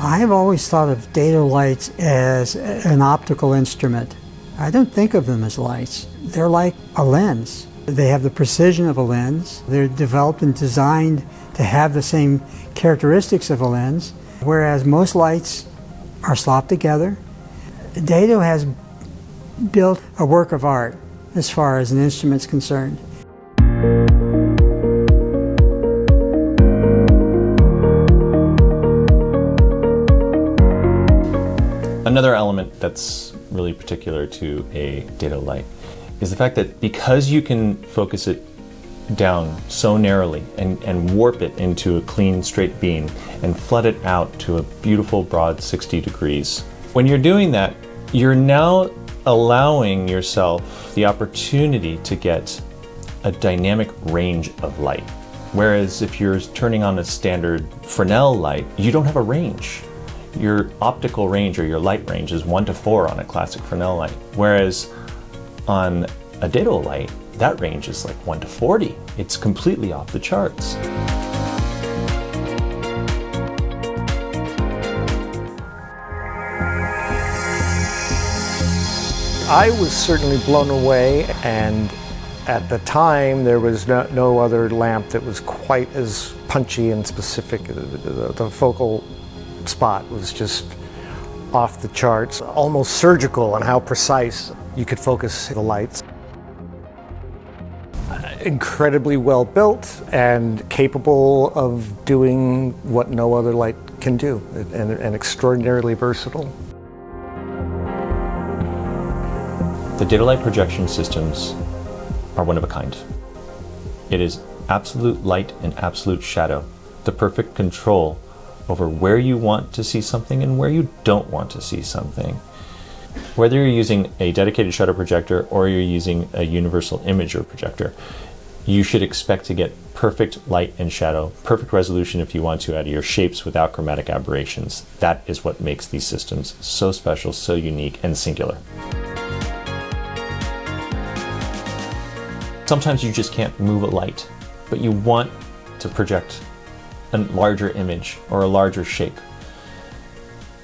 I've always thought of dedolights as an optical instrument. I don't think of them as lights. They're like a lens. They have the precision of a lens. They're developed and designed to have the same characteristics of a lens, whereas most lights are slopped together. Dedo has built a work of art as far as an instrument's concerned. Another element that's really particular to a Dedo light is the fact that because you can focus it down so narrowly and warp it into a clean straight beam and flood it out to a beautiful broad 60 degrees. When you're doing that, you're now allowing yourself the opportunity to get a dynamic range of light. Whereas if you're turning on a standard Fresnel light, you don't have a range. Your optical range or your light range is 1 to 4 on a classic Fresnel light. Whereas on a Dedo light, that range is like 1 to 40. It's completely off the charts. I was certainly blown away, and at the time there was no other lamp that was quite as punchy and specific. The focal spot was just off the charts, almost surgical on how precise you could focus the lights. Incredibly well built and capable of doing what no other light can do, and extraordinarily versatile. The dedolight projection systems are one of a kind. It is absolute light and absolute shadow, the perfect control over where you want to see something and where you don't want to see something. Whether you're using a dedicated shutter projector or you're using a universal imager projector, you should expect to get perfect light and shadow, perfect resolution if you want to, out of your shapes without chromatic aberrations. That is what makes these systems so special, so unique, and singular. Sometimes you just can't move a light, but you want to project a larger image or a larger shape.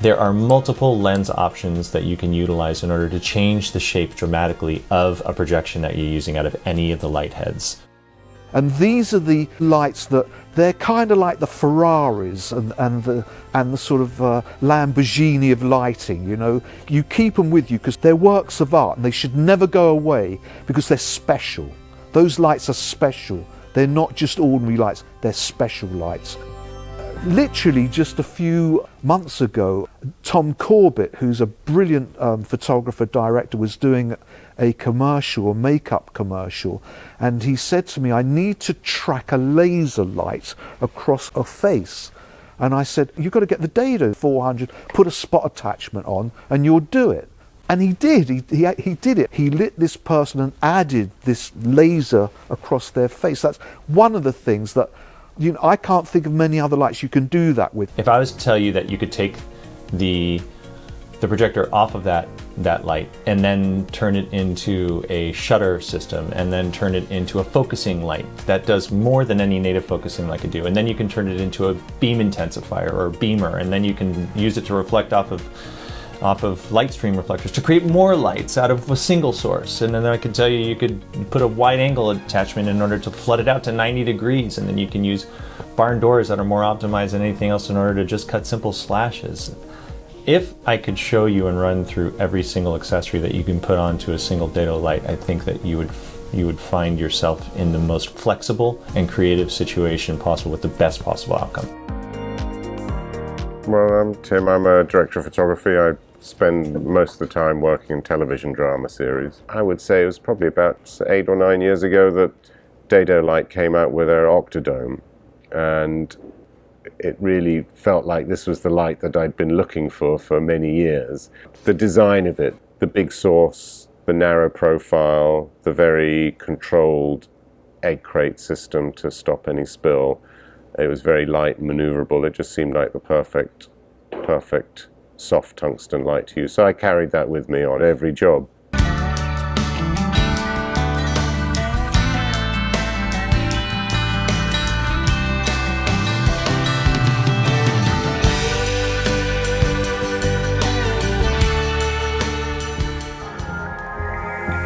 There are multiple lens options that you can utilize in order to change the shape dramatically of a projection that you're using out of any of the light heads. And these are the lights that they're kind of like the Ferraris and the sort of Lamborghini of lighting, you know. You keep them with you because they're works of art and they should never go away because they're special. Those lights are special. They're not just ordinary lights, they're special lights. Literally just a few months ago, Tom Corbett, who's a brilliant photographer director, was doing a commercial, a makeup commercial, and he said to me, I need to track a laser light across a face. And I said, you've got to get the Dedo 400, put a spot attachment on, and you'll do it. And he did, he did it. He lit this person and added this laser across their face. That's one of the things that, you know, I can't think of many other lights you can do that with. If I was to tell you that you could take the projector off of that light and then turn it into a shutter system and then turn it into a focusing light that does more than any native focusing light could do, and then you can turn it into a beam intensifier or a beamer, and then you can use it to reflect off of light stream reflectors to create more lights out of a single source. And then I could tell you, you could put a wide angle attachment in order to flood it out to 90 degrees, and then you can use barn doors that are more optimized than anything else in order to just cut simple slashes. If I could show you and run through every single accessory that you can put onto a single Dedo light, I think that you would find yourself in the most flexible and creative situation possible with the best possible outcome. Well, I'm Tim. I'm a director of photography. I spend most of the time working in television drama series. I would say it was probably about 8 or 9 years ago that Dedolight came out with their Octodome, and it really felt like this was the light that I'd been looking for many years. The design of it, the big source, the narrow profile, the very controlled egg crate system to stop any spill. It was very light and maneuverable. It just seemed like the perfect soft tungsten light to use. So I carried that with me on every job.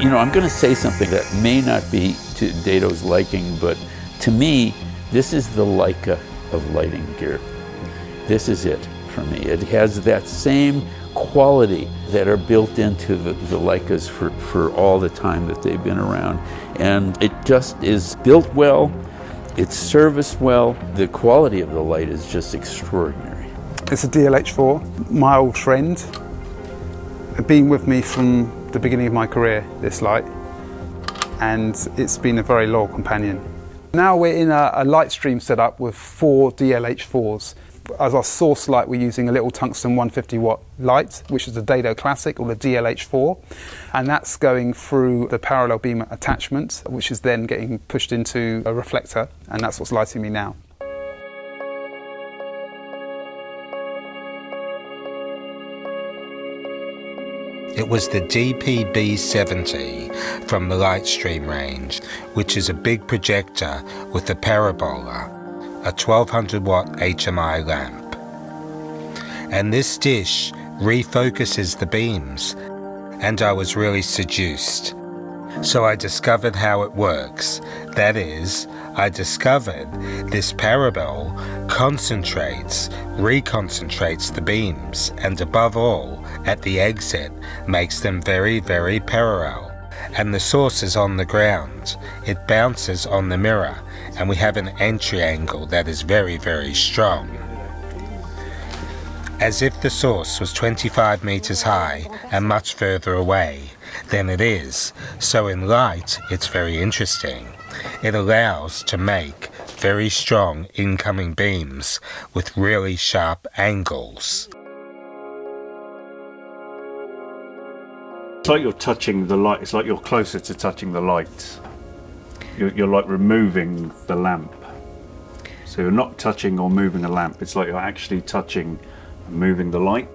You know, I'm going to say something that may not be to Dedo's liking, but to me, this is the Leica of lighting gear. This is it for me. It has that same quality that are built into the Leicas for all the time that they've been around. And it just is built well, it's serviced well. The quality of the light is just extraordinary. It's a DLH4, my old friend. It's been with me from the beginning of my career, this light, and it's been a very loyal companion. Now we're in a light stream setup with 4 DLH4s. As our source light, we're using a little tungsten 150 watt light, which is the Dedo Classic or the DLH4, and that's going through the parallel beam attachment, which is then getting pushed into a reflector, and that's what's lighting me now. It was the DPB70 from the Lightstream range, which is a big projector with a parabola, a 1200 watt HMI lamp. And this dish refocuses the beams, and I was really seduced. So I discovered how it works. That is, I discovered this parabol concentrates, reconcentrates the beams, and above all, at the exit, makes them very, very parallel. And the source is on the ground. It bounces on the mirror, and we have an entry angle that is very, very strong. As if the source was 25 meters high and much further away than it is. So in light, it's very interesting. It allows to make very strong incoming beams with really sharp angles. It's like you're touching the light, it's like you're closer to touching the light. You're like removing the lamp. So you're not touching or moving a lamp, it's like you're actually touching and moving the light.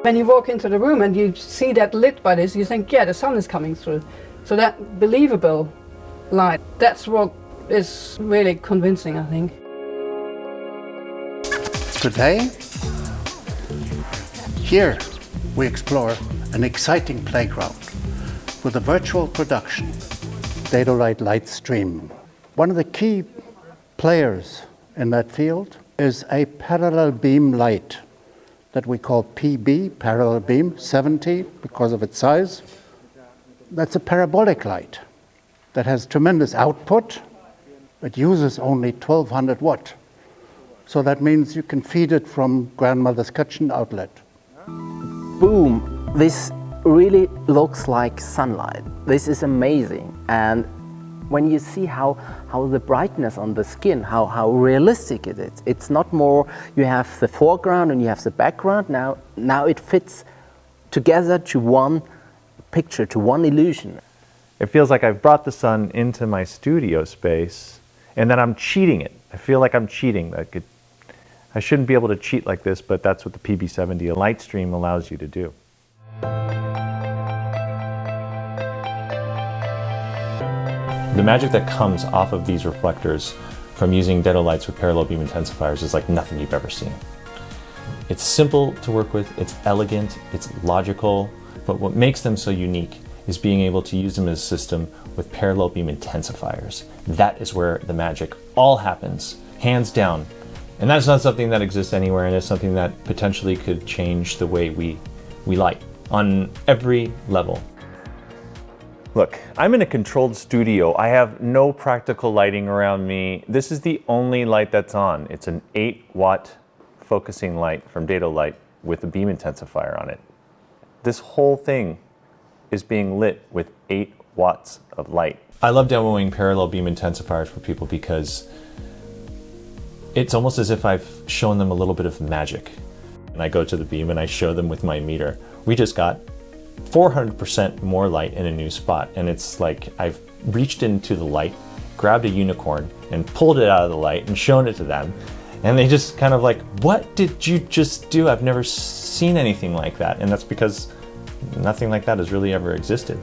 When you walk into the room and you see that lit by this, you think, yeah, the sun is coming through. So that believable light, that's what is really convincing, I think. Today, here we explore an exciting playground with a virtual production, Dedolight Lightstream. One of the key players in that field is a parallel beam light that we call PB, parallel beam, 70 because of its size. That's a parabolic light that has tremendous output, but uses only 1200 watt. So that means you can feed it from grandmother's kitchen outlet. Boom! This really looks like sunlight. This is amazing. And when you see how the brightness on the skin, how realistic it is. It's not more, you have the foreground and you have the background. Now it fits together to one picture, to one illusion. It feels like I've brought the sun into my studio space and then I'm cheating it. I feel like I'm cheating. I shouldn't be able to cheat like this, but that's what the PB70 Lightstream allows you to do. The magic that comes off of these reflectors from using dedolights with parallel beam intensifiers is like nothing you've ever seen. It's simple to work with, it's elegant, it's logical, but what makes them so unique is being able to use them as a system with parallel beam intensifiers. That is where the magic all happens, hands down. And that's not something that exists anywhere, and it's something that potentially could change the way we light on every level. Look, I'm in a controlled studio. I have no practical lighting around me. This is the only light that's on. It's an 8-watt focusing light from Dedolight with a beam intensifier on it. This whole thing is being lit with 8 watts of light. I love demoing parallel beam intensifiers for people because it's almost as if I've shown them a little bit of magic. And I go to the beam and I show them with my meter. We just got 400% more light in a new spot, and it's like I've reached into the light, grabbed a unicorn and pulled it out of the light and shown it to them, and they just kind of like, what did you just do? I've never seen anything like that. And that's because nothing like that has really ever existed.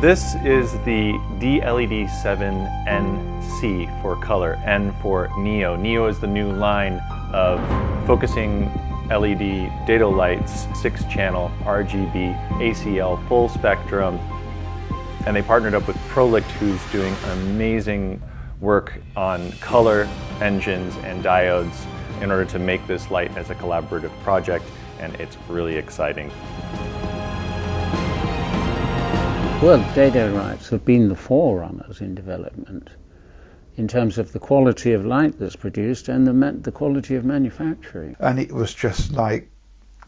This is the DLED7NC for color, N for Neo. Neo is the new line of focusing LED Dedo lights, 6-channel RGB, ACL, full spectrum. And they partnered up with Prolicht, who's doing amazing work on color engines and diodes in order to make this light as a collaborative project, and it's really exciting. Well, Dedo lights have been the forerunners in development in terms of the quality of light that's produced and the quality of manufacturing. And it was just like,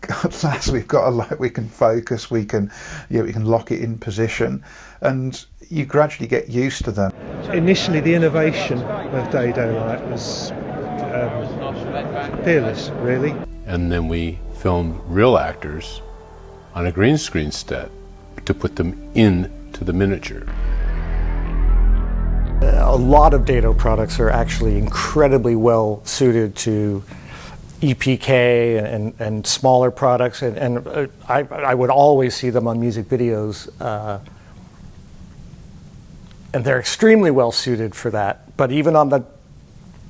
at last we've got a light we can focus, we can lock it in position, and you gradually get used to them. Initially, the innovation of Dedo light was fearless, really. And then we filmed real actors on a green screen set to put them into the miniature. A lot of Dedo products are actually incredibly well suited to EPK and smaller products, and I would always see them on music videos, and they're extremely well suited for that. But even on the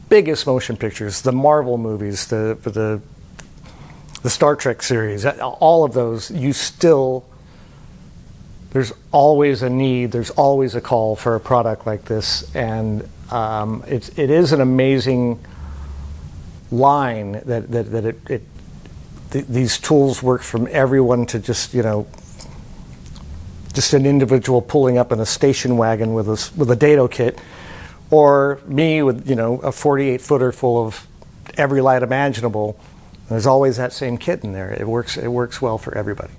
biggest motion pictures, the Marvel movies, the Star Trek series, all of those, there's always a need, there's always a call for a product like this, and it is an amazing line that these tools work from everyone to just an individual pulling up in a station wagon with a Dedo kit, or me with a 48-footer full of every light imaginable. There's always that same kit in there. It works well for everybody.